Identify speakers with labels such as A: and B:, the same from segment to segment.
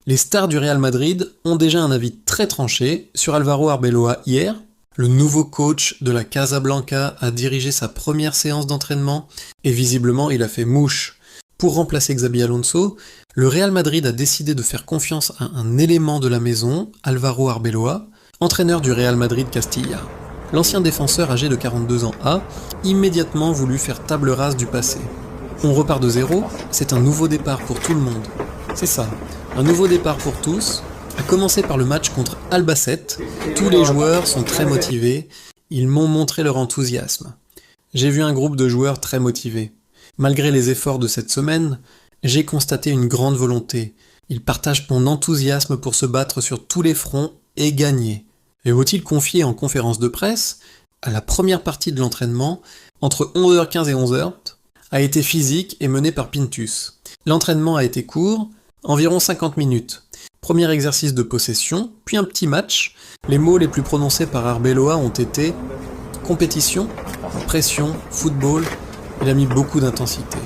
A: Les stars du Real Madrid ont déjà un avis très tranché sur Álvaro Arbeloa hier. Le nouveau coach de la Casablanca a dirigé sa première séance d'entraînement et visiblement il a fait mouche. Pour remplacer Xabi Alonso, le Real Madrid a décidé de faire confiance à un élément de la maison, Álvaro Arbeloa, entraîneur du Real Madrid Castilla. L'ancien défenseur âgé de 42 ans a immédiatement voulu faire table rase du passé. On repart de zéro, c'est un nouveau départ pour tout le monde. C'est ça, un nouveau départ pour tous, à commencer par le match contre Albacete. Tous les joueurs sont très motivés, ils m'ont montré leur enthousiasme. J'ai vu un groupe de joueurs très motivés. Malgré les efforts de cette semaine, j'ai constaté une grande volonté. Ils partagent mon enthousiasme pour se battre sur tous les fronts et gagner. Et faut-il confier en conférence de presse, à la première partie de l'entraînement, entre 11h15 et 11h, a été physique et mené par Pintus. L'entraînement a été court, environ 50 minutes. Premier exercice de possession, puis un petit match. Les mots les plus prononcés par Arbeloa ont été compétition, pression, football. Il a mis beaucoup d'intensité.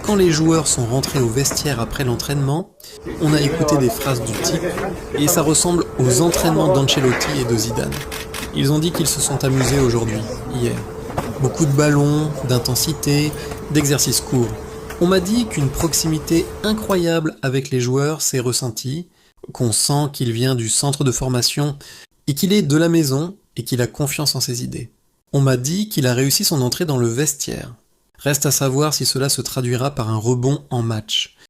A: Quand les joueurs sont rentrés au vestiaire après l'entraînement, on a écouté des phrases du type « et ça ressemble aux entraînements d'Ancelotti et de Zidane ». Ils ont dit qu'ils se sont amusés aujourd'hui, hier. Beaucoup de ballons, d'intensité, d'exercices courts. On m'a dit qu'une proximité incroyable avec les joueurs s'est ressentie, qu'on sent qu'il vient du centre de formation et qu'il est de la maison et qu'il a confiance en ses idées. On m'a dit qu'il a réussi son entrée dans le vestiaire. Reste à savoir si cela se traduira par un rebond en match.